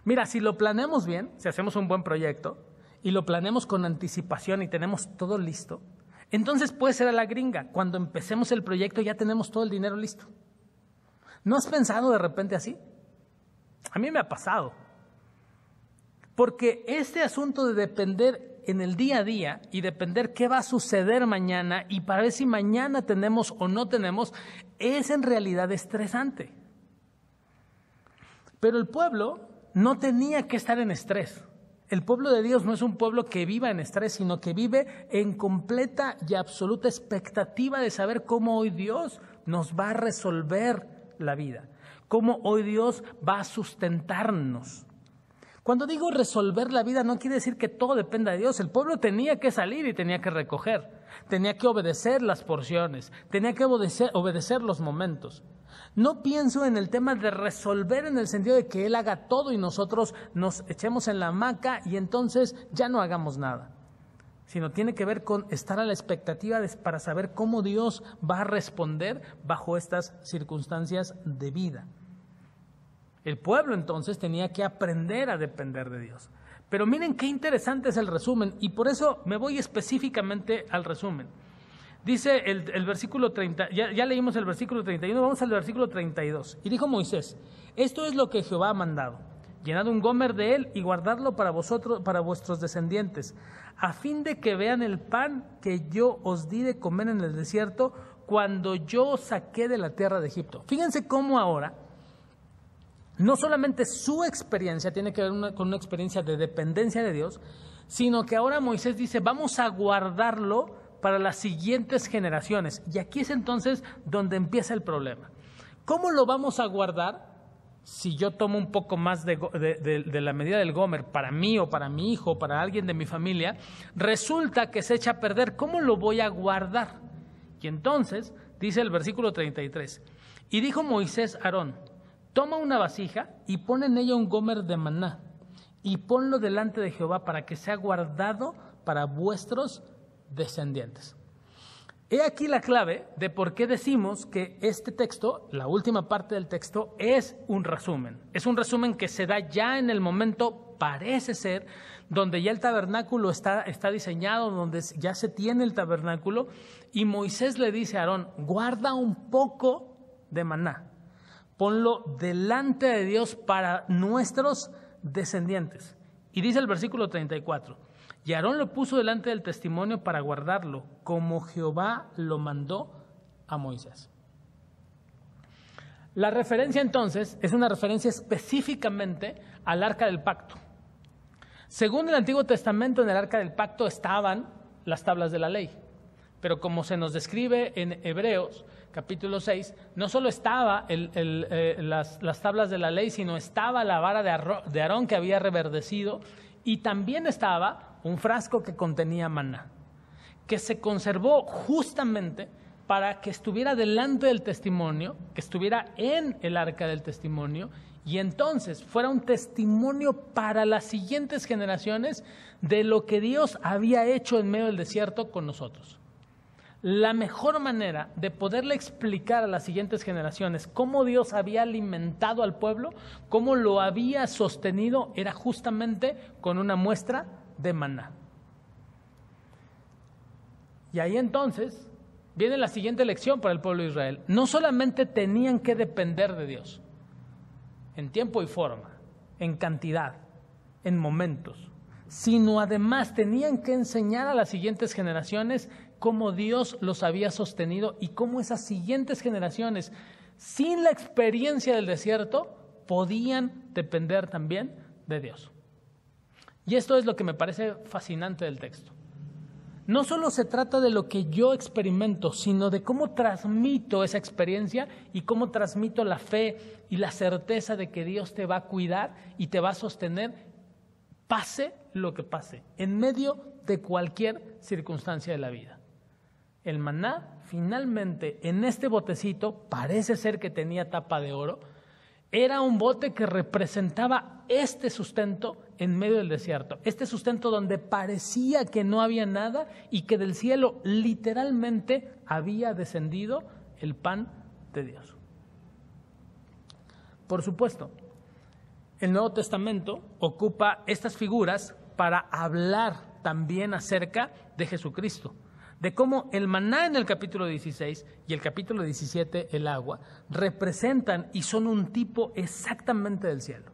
Mira, si lo planeamos bien, si hacemos un buen proyecto y lo planeamos con anticipación y tenemos todo listo, entonces puede ser a la gringa. Cuando empecemos el proyecto ya tenemos todo el dinero listo. ¿No has pensado de repente así? A mí me ha pasado. Porque este asunto de depender en el día a día y depender qué va a suceder mañana y para ver si mañana tenemos o no tenemos, es en realidad estresante. Pero el pueblo no tenía que estar en estrés. El pueblo de Dios no es un pueblo que viva en estrés, sino que vive en completa y absoluta expectativa de saber cómo hoy Dios nos va a resolver la vida, cómo hoy Dios va a sustentarnos. Cuando digo resolver la vida no quiere decir que todo dependa de Dios. El pueblo tenía que salir y tenía que recoger, tenía que obedecer las porciones, tenía que obedecer los momentos. No pienso en el tema de resolver en el sentido de que Él haga todo y nosotros nos echemos en la hamaca y entonces ya no hagamos nada, sino tiene que ver con estar a la expectativa para saber cómo Dios va a responder bajo estas circunstancias de vida. El pueblo entonces tenía que aprender a depender de Dios. Pero miren qué interesante es el resumen, y por eso me voy específicamente al resumen. Dice el versículo 30, ya leímos el versículo 31, vamos al versículo 32. Y dijo Moisés: esto es lo que Jehová ha mandado: llenad un gomer de él y guardadlo para vosotros, para vuestros descendientes, a fin de que vean el pan que yo os di de comer en el desierto cuando yo os saqué de la tierra de Egipto. Fíjense cómo ahora no solamente su experiencia tiene que ver con una experiencia de dependencia de Dios, sino que ahora Moisés dice: vamos a guardarlo para las siguientes generaciones. Y aquí es entonces donde empieza el problema. ¿Cómo lo vamos a guardar? Si yo tomo un poco más de la medida del gomer para mí o para mi hijo o para alguien de mi familia, resulta que se echa a perder. ¿Cómo lo voy a guardar? Y entonces dice el versículo 33: y dijo Moisés a Aarón: toma una vasija y pon en ella un gomer de maná y ponlo delante de Jehová para que sea guardado para vuestros descendientes. He aquí la clave de por qué decimos que este texto, la última parte del texto, es un resumen. Es un resumen que se da ya en el momento, parece ser, donde ya el tabernáculo está diseñado, donde ya se tiene el tabernáculo, y Moisés le dice a Aarón: guarda un poco de maná, ponlo delante de Dios para nuestros descendientes. Y dice el versículo 34: y Aarón lo puso delante del testimonio para guardarlo, como Jehová lo mandó a Moisés. La referencia entonces es una referencia específicamente al Arca del Pacto. Según el Antiguo Testamento, en el Arca del Pacto estaban las tablas de la ley. Pero como se nos describe en Hebreos, capítulo 6, no solo estaba las tablas de la ley, sino estaba la vara de Aarón que había reverdecido, y también estaba un frasco que contenía maná, que se conservó justamente para que estuviera delante del testimonio, que estuviera en el arca del testimonio, y entonces fuera un testimonio para las siguientes generaciones de lo que Dios había hecho en medio del desierto con nosotros. La mejor manera de poderle explicar a las siguientes generaciones cómo Dios había alimentado al pueblo, cómo lo había sostenido, era justamente con una muestra de maná. Y ahí entonces viene la siguiente lección para el pueblo de Israel. No solamente tenían que depender de Dios, en tiempo y forma, en cantidad, en momentos, sino además tenían que enseñar a las siguientes generaciones cómo Dios los había sostenido y cómo esas siguientes generaciones, sin la experiencia del desierto, podían depender también de Dios. Y esto es lo que me parece fascinante del texto. No solo se trata de lo que yo experimento, sino de cómo transmito esa experiencia y cómo transmito la fe y la certeza de que Dios te va a cuidar y te va a sostener, pase lo que pase, en medio de cualquier circunstancia de la vida. El maná, finalmente, en este botecito, parece ser que tenía tapa de oro, era un bote que representaba este sustento en medio del desierto, este sustento donde parecía que no había nada y que del cielo literalmente había descendido el pan de Dios. Por supuesto, el Nuevo Testamento ocupa estas figuras para hablar también acerca de Jesucristo, de cómo el maná en el capítulo 16 y el capítulo 17, el agua, representan y son un tipo exactamente del cielo.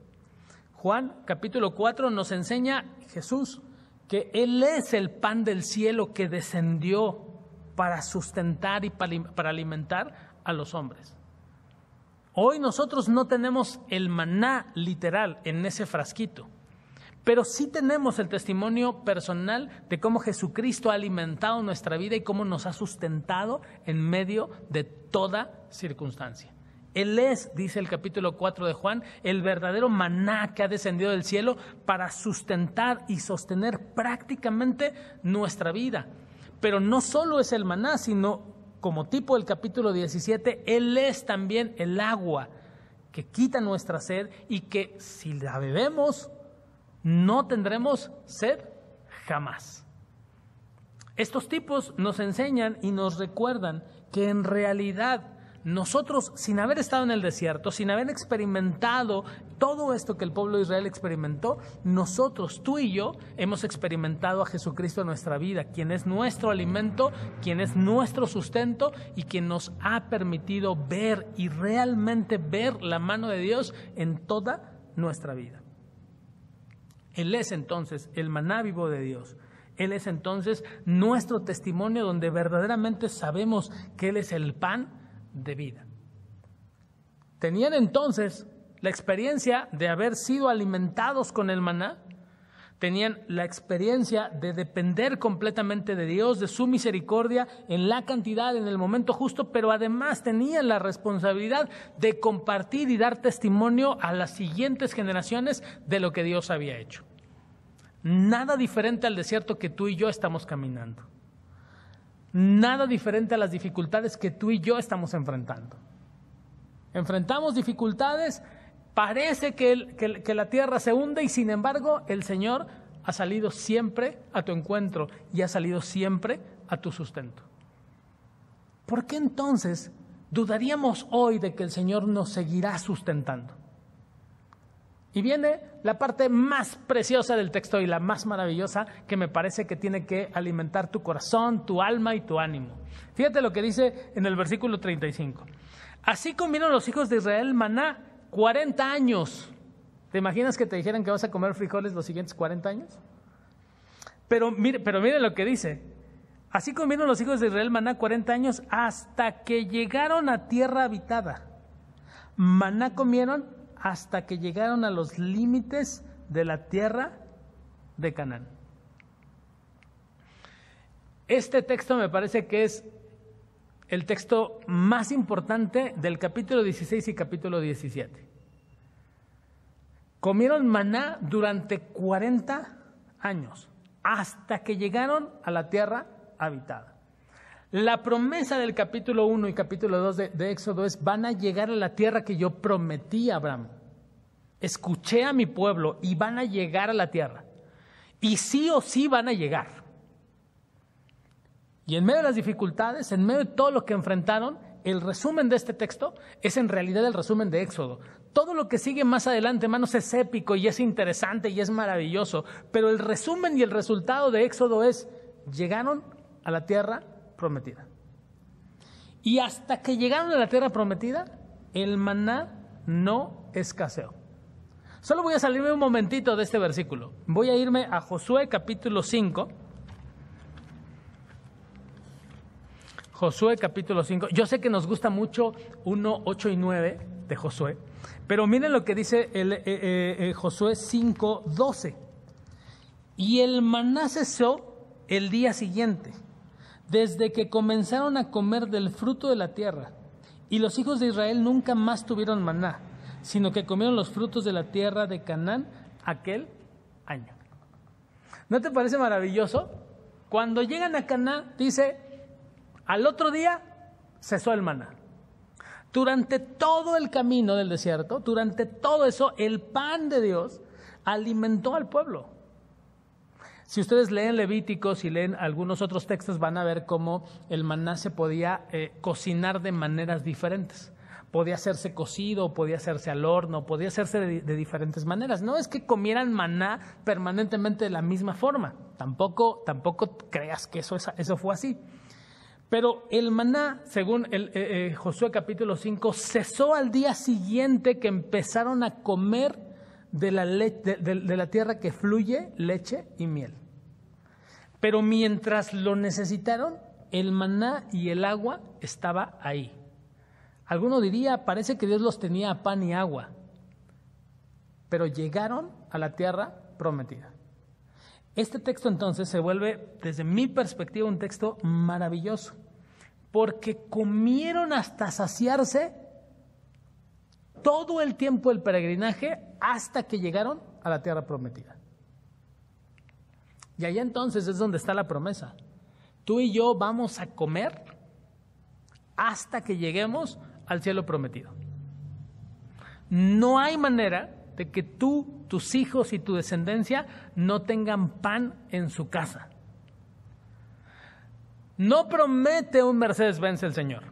Juan, capítulo 4, nos enseña Jesús que Él es el pan del cielo que descendió para sustentar y para alimentar a los hombres. Hoy nosotros no tenemos el maná literal en ese frasquito, pero sí tenemos el testimonio personal de cómo Jesucristo ha alimentado nuestra vida y cómo nos ha sustentado en medio de toda circunstancia. Él es, dice el capítulo 4 de Juan, el verdadero maná que ha descendido del cielo para sustentar y sostener prácticamente nuestra vida. Pero no solo es el maná, sino como tipo del capítulo 17, Él es también el agua que quita nuestra sed y que si la bebemos no tendremos sed jamás. Estos tipos nos enseñan y nos recuerdan que en realidad nosotros, sin haber estado en el desierto, sin haber experimentado todo esto que el pueblo de Israel experimentó, nosotros, tú y yo, hemos experimentado a Jesucristo en nuestra vida, quien es nuestro alimento, quien es nuestro sustento y quien nos ha permitido ver y realmente ver la mano de Dios en toda nuestra vida. Él es entonces el maná vivo de Dios. Él es entonces nuestro testimonio donde verdaderamente sabemos que Él es el pan de vida. Tenían entonces la experiencia de haber sido alimentados con el maná, tenían la experiencia de depender completamente de Dios, de su misericordia en la cantidad, en el momento justo, pero además tenían la responsabilidad de compartir y dar testimonio a las siguientes generaciones de lo que Dios había hecho. Nada diferente al desierto que tú y yo estamos caminando. Nada diferente a las dificultades que tú y yo estamos enfrentando. Enfrentamos dificultades, parece que la tierra se hunde y sin embargo el Señor ha salido siempre a tu encuentro y ha salido siempre a tu sustento. ¿Por qué entonces dudaríamos hoy de que el Señor nos seguirá sustentando? Y viene la parte más preciosa del texto y la más maravillosa que me parece que tiene que alimentar tu corazón, tu alma y tu ánimo. Fíjate lo que dice en el versículo 35. Así comieron los hijos de Israel maná 40 años. ¿Te imaginas que te dijeran que vas a comer frijoles los siguientes 40 años? Pero mire lo que dice. Así comieron los hijos de Israel maná 40 años hasta que llegaron a tierra habitada. Maná comieron hasta que llegaron a los límites de la tierra de Canaán. Este texto me parece que es el texto más importante del capítulo 16 y capítulo 17. Comieron maná durante 40 años, hasta que llegaron a la tierra habitada. La promesa del capítulo 1 y capítulo 2 de Éxodo es: van a llegar a la tierra que yo prometí a Abraham. Escuché a mi pueblo y van a llegar a la tierra. Y sí o sí van a llegar. Y en medio de las dificultades, en medio de todo lo que enfrentaron, el resumen de este texto es en realidad el resumen de Éxodo. Todo lo que sigue más adelante, hermanos, es épico y es interesante y es maravilloso. Pero el resumen y el resultado de Éxodo es: llegaron a la tierra prometida. Y hasta que llegaron a la tierra prometida, el maná no escaseó. Solo voy a salirme un momentito de este versículo. Voy a irme a Josué capítulo 5. Josué capítulo 5. Yo sé que nos gusta mucho 1, 8 y 9 de Josué, pero miren lo que dice Josué 5, 12. Y el maná cesó el día siguiente, desde que comenzaron a comer del fruto de la tierra, y los hijos de Israel nunca más tuvieron maná, sino que comieron los frutos de la tierra de Canaán aquel año. ¿No te parece maravilloso? Cuando llegan a Canaán, dice, al otro día cesó el maná. Durante todo el camino del desierto, durante todo eso, el pan de Dios alimentó al pueblo. Si ustedes leen Levíticos y leen algunos otros textos, van a ver cómo el maná se podía cocinar de maneras diferentes. Podía hacerse cocido, podía hacerse al horno, podía hacerse de diferentes maneras. No es que comieran maná permanentemente de la misma forma. Tampoco creas que eso fue así. Pero el maná, según Josué capítulo 5, cesó al día siguiente que empezaron a comer de la tierra que fluye leche y miel. Pero mientras lo necesitaron, el maná y el agua estaba ahí. Alguno diría, parece que Dios los tenía a pan y agua, pero llegaron a la tierra prometida. Este texto entonces se vuelve, desde mi perspectiva, un texto maravilloso, porque comieron hasta saciarse todo el tiempo del peregrinaje hasta que llegaron a la tierra prometida. Y allá entonces es donde está la promesa. Tú y yo vamos a comer hasta que lleguemos al cielo prometido. No hay manera de que tú, tus hijos y tu descendencia no tengan pan en su casa. No promete un Mercedes-Benz el Señor.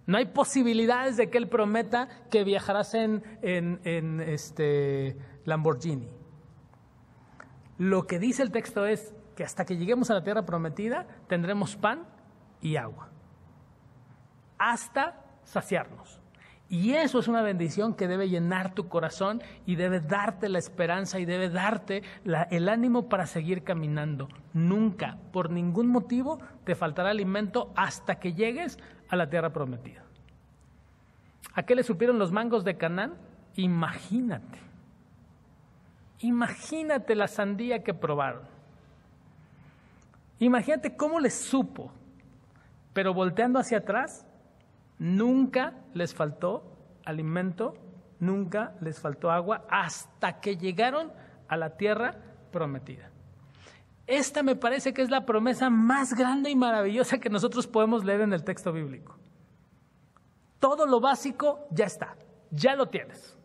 No hay posibilidades de que Él prometa que viajarás en Lamborghini. Lo que dice el texto es que hasta que lleguemos a la tierra prometida tendremos pan y agua. Hasta saciarnos. Y eso es una bendición que debe llenar tu corazón y debe darte la esperanza y debe darte el ánimo para seguir caminando. Nunca, por ningún motivo, te faltará alimento hasta que llegues a la tierra prometida. ¿A qué le supieron los mangos de Canaán? Imagínate la sandía que probaron. Imagínate cómo les supo, pero volteando hacia atrás, nunca les faltó alimento, nunca les faltó agua, hasta que llegaron a la tierra prometida. Esta me parece que es la promesa más grande y maravillosa que nosotros podemos leer en el texto bíblico. Todo lo básico ya está, ya lo tienes.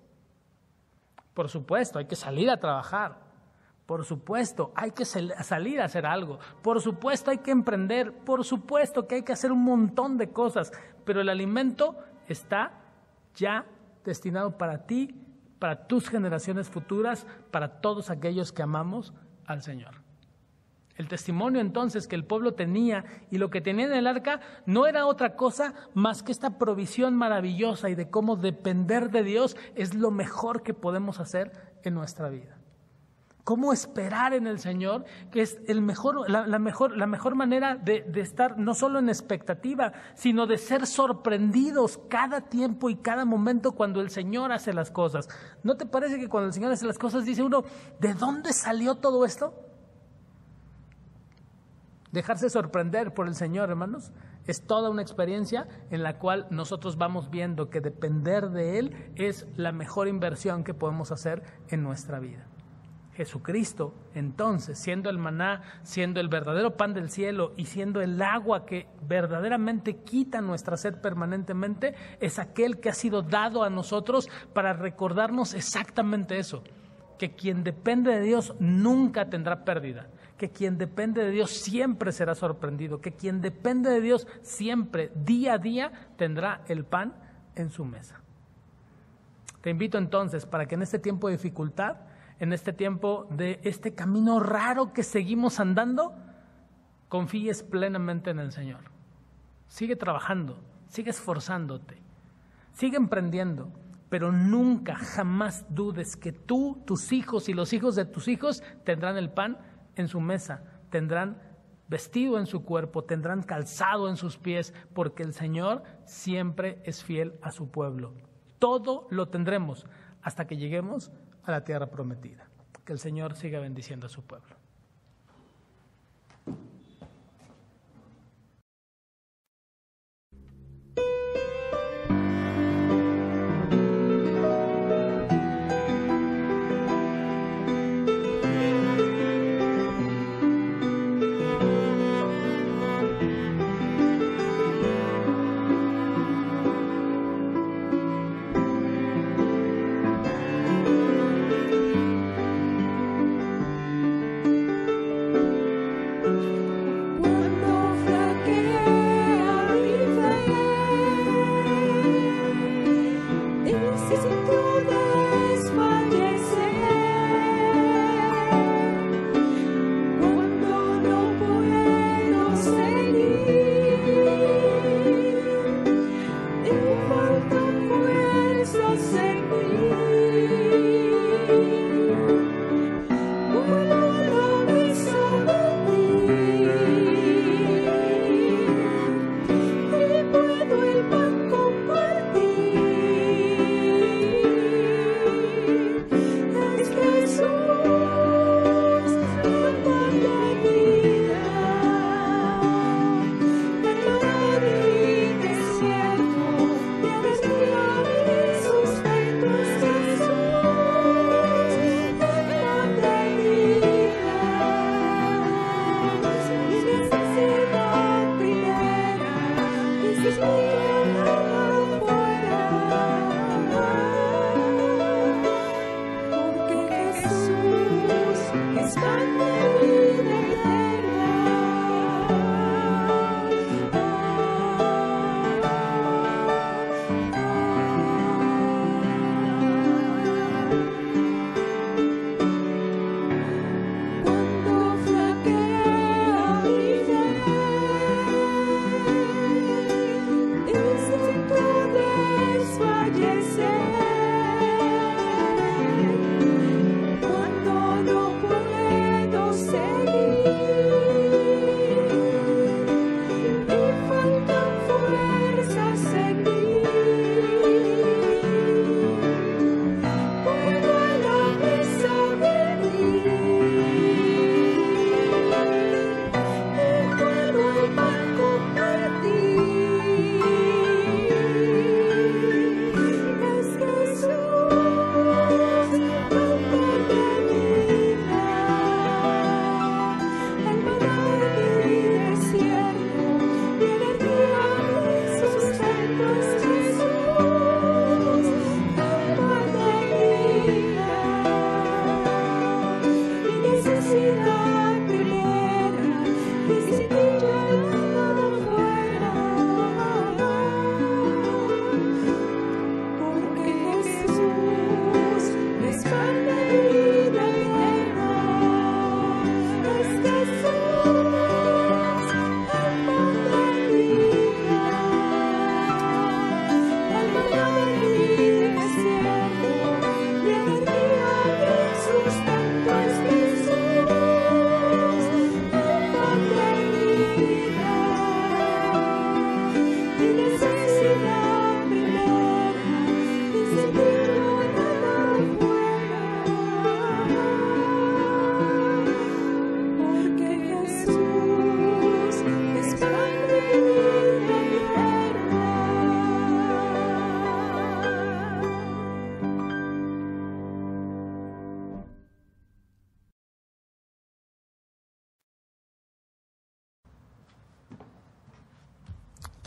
Por supuesto, hay que salir a trabajar. Por supuesto, hay que salir a hacer algo. Por supuesto, hay que emprender. Por supuesto que hay que hacer un montón de cosas. Pero el alimento está ya destinado para ti, para tus generaciones futuras, para todos aquellos que amamos al Señor. El testimonio entonces que el pueblo tenía y lo que tenía en el arca no era otra cosa más que esta provisión maravillosa y de cómo depender de Dios es lo mejor que podemos hacer en nuestra vida. Cómo esperar en el Señor, que es la mejor manera de estar no solo en expectativa, sino de ser sorprendidos cada tiempo y cada momento cuando el Señor hace las cosas. ¿No te parece que cuando el Señor hace las cosas dice uno, ¿de dónde salió todo esto? Dejarse sorprender por el Señor, hermanos, es toda una experiencia en la cual nosotros vamos viendo que depender de Él es la mejor inversión que podemos hacer en nuestra vida. Jesucristo, entonces, siendo el maná, siendo el verdadero pan del cielo y siendo el agua que verdaderamente quita nuestra sed permanentemente, es aquel que ha sido dado a nosotros para recordarnos exactamente eso, que quien depende de Dios nunca tendrá pérdida, que quien depende de Dios siempre será sorprendido, que quien depende de Dios siempre, día a día, tendrá el pan en su mesa. Te invito entonces para que en este tiempo de dificultad, en este tiempo de este camino raro que seguimos andando, confíes plenamente en el Señor. Sigue trabajando, sigue esforzándote, sigue emprendiendo, pero nunca, jamás dudes que tú, tus hijos y los hijos de tus hijos tendrán el pan en su mesa, tendrán vestido en su cuerpo, tendrán calzado en sus pies, porque el Señor siempre es fiel a su pueblo. Todo lo tendremos hasta que lleguemos a la tierra prometida. Que el Señor siga bendiciendo a su pueblo.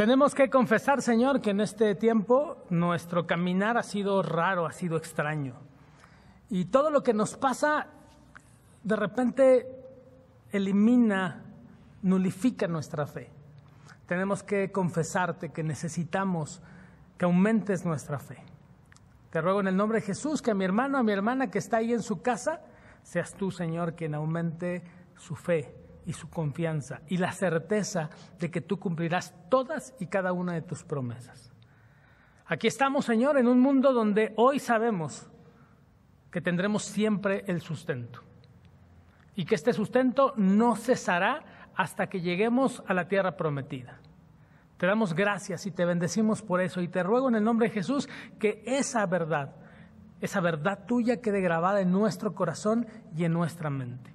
Tenemos que confesar, Señor, que en este tiempo nuestro caminar ha sido raro, ha sido extraño. Y todo lo que nos pasa, de repente, elimina, nulifica nuestra fe. Tenemos que confesarte que necesitamos que aumentes nuestra fe. Te ruego en el nombre de Jesús que a mi hermano, a mi hermana que está ahí en su casa, seas tú, Señor, quien aumente su fe y su confianza y la certeza de que tú cumplirás todas y cada una de tus promesas. Aquí estamos, Señor, en un mundo donde hoy sabemos que tendremos siempre el sustento y que este sustento no cesará hasta que lleguemos a la tierra prometida. Te damos gracias y te bendecimos por eso y te ruego en el nombre de Jesús que esa verdad tuya quede grabada en nuestro corazón y en nuestra mente.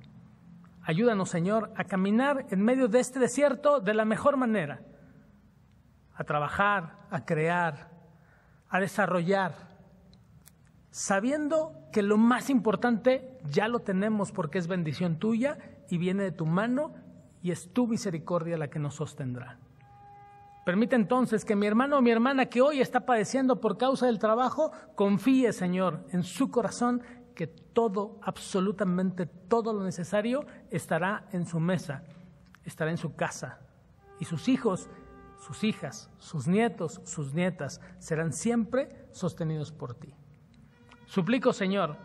Ayúdanos, Señor, a caminar en medio de este desierto de la mejor manera, a trabajar, a crear, a desarrollar, sabiendo que lo más importante ya lo tenemos porque es bendición tuya y viene de tu mano y es tu misericordia la que nos sostendrá. Permite entonces que mi hermano o mi hermana que hoy está padeciendo por causa del trabajo, confíe, Señor, en su corazón que todo, absolutamente todo lo necesario estará en su mesa, estará en su casa. Y sus hijos, sus hijas, sus nietos, sus nietas serán siempre sostenidos por ti. Suplico, Señor,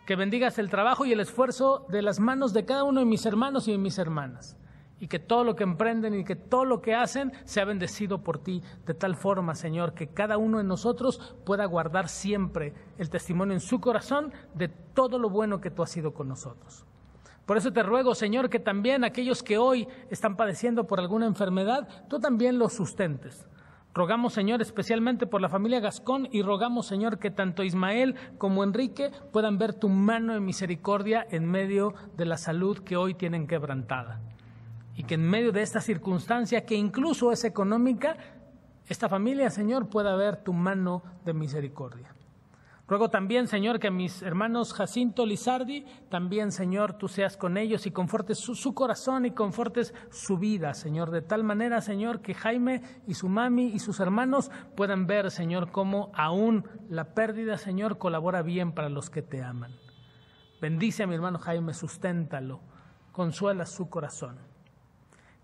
que bendigas el trabajo y el esfuerzo de las manos de cada uno de mis hermanos y de mis hermanas. Y que todo lo que emprenden y que todo lo que hacen sea bendecido por ti, de tal forma, Señor, que cada uno de nosotros pueda guardar siempre el testimonio en su corazón de todo lo bueno que tú has sido con nosotros. Por eso te ruego, Señor, que también aquellos que hoy están padeciendo por alguna enfermedad, tú también los sustentes. Rogamos, Señor, especialmente por la familia Gascón y rogamos, Señor, que tanto Ismael como Enrique puedan ver tu mano de misericordia en medio de la salud que hoy tienen quebrantada. Y que en medio de esta circunstancia, que incluso es económica, esta familia, Señor, pueda ver tu mano de misericordia. Ruego también, Señor, que mis hermanos Jacinto, Lizardi, también, Señor, tú seas con ellos y confortes su corazón y confortes su vida, Señor, de tal manera, Señor, que Jaime y su mami y sus hermanos puedan ver, Señor, cómo aún la pérdida, Señor, colabora bien para los que te aman. Bendice a mi hermano Jaime, susténtalo, consuela su corazón.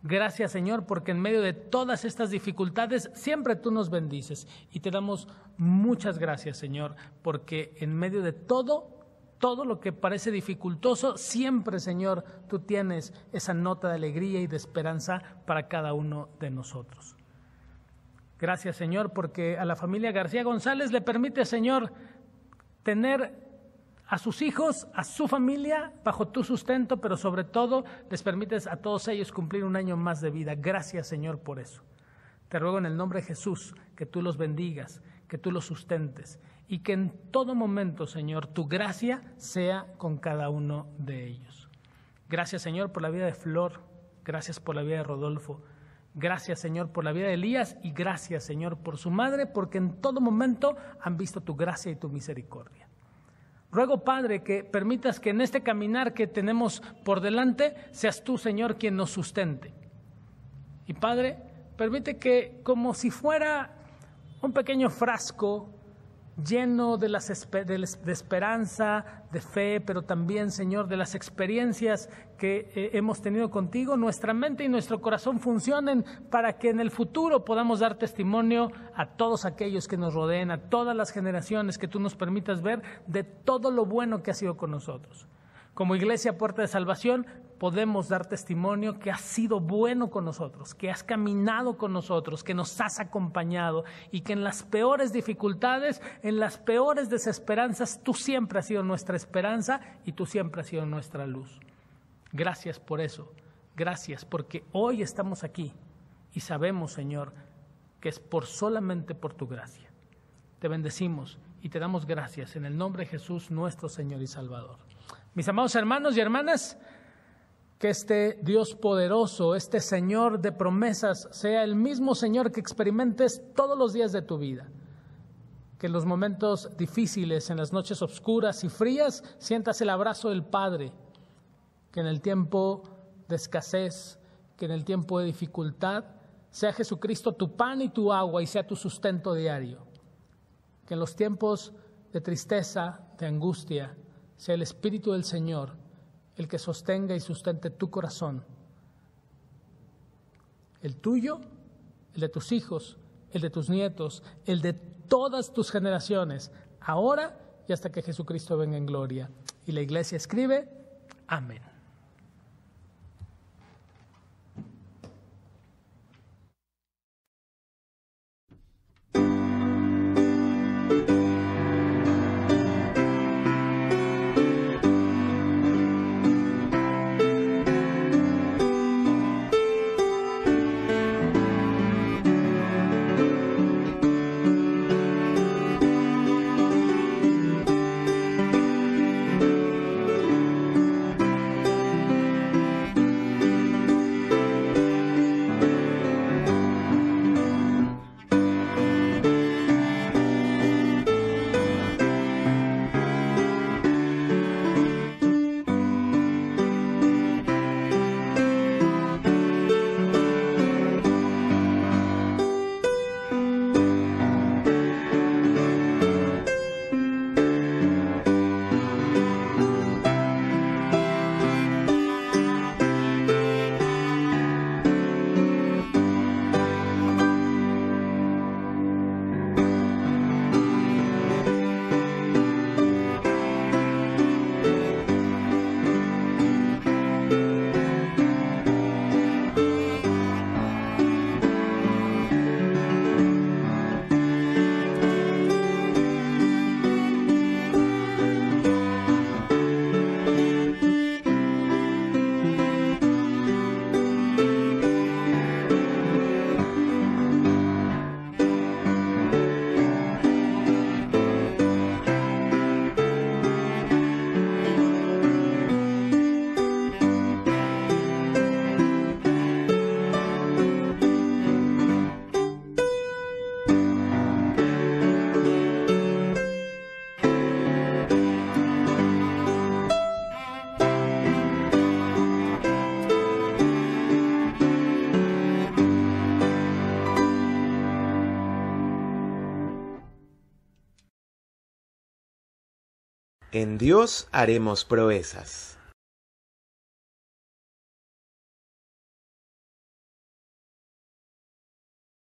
Gracias, Señor, porque en medio de todas estas dificultades siempre tú nos bendices y te damos muchas gracias, Señor, porque en medio de todo lo que parece dificultoso, siempre, Señor, tú tienes esa nota de alegría y de esperanza para cada uno de nosotros. Gracias, Señor, porque a la familia García González le permite, Señor, tener a sus hijos, a su familia, bajo tu sustento, pero sobre todo les permites a todos ellos cumplir un año más de vida. Gracias, Señor, por eso. Te ruego en el nombre de Jesús que tú los bendigas, que tú los sustentes y que en todo momento, Señor, tu gracia sea con cada uno de ellos. Gracias, Señor, por la vida de Flor. Gracias por la vida de Rodolfo. Gracias, Señor, por la vida de Elías y gracias, Señor, por su madre, porque en todo momento han visto tu gracia y tu misericordia. Ruego, Padre, que permitas que en este caminar que tenemos por delante, seas tú, Señor, quien nos sustente. Y, Padre, permite que, como si fuera un pequeño frasco lleno de esperanza, de fe, pero también, Señor, de las experiencias que hemos tenido contigo, nuestra mente y nuestro corazón funcionen para que en el futuro podamos dar testimonio a todos aquellos que nos rodeen, a todas las generaciones, que tú nos permitas ver de todo lo bueno que has sido con nosotros. Como Iglesia Puerta de Salvación podemos dar testimonio que has sido bueno con nosotros, que has caminado con nosotros, que nos has acompañado y que en las peores dificultades, en las peores desesperanzas, tú siempre has sido nuestra esperanza y tú siempre has sido nuestra luz. Gracias por eso, gracias porque hoy estamos aquí y sabemos, Señor, que es solamente por tu gracia. Te bendecimos y te damos gracias en el nombre de Jesús, nuestro Señor y Salvador. Mis amados hermanos y hermanas, que este Dios poderoso, este Señor de promesas, sea el mismo Señor que experimentes todos los días de tu vida. Que en los momentos difíciles, en las noches oscuras y frías, sientas el abrazo del Padre. Que en el tiempo de escasez, que en el tiempo de dificultad, sea Jesucristo tu pan y tu agua y sea tu sustento diario. Que en los tiempos de tristeza, de angustia, sea el Espíritu del Señor el que sostenga y sustente tu corazón, el tuyo, el de tus hijos, el de tus nietos, el de todas tus generaciones, ahora y hasta que Jesucristo venga en gloria. Y la iglesia escribe, amén. En Dios haremos proezas.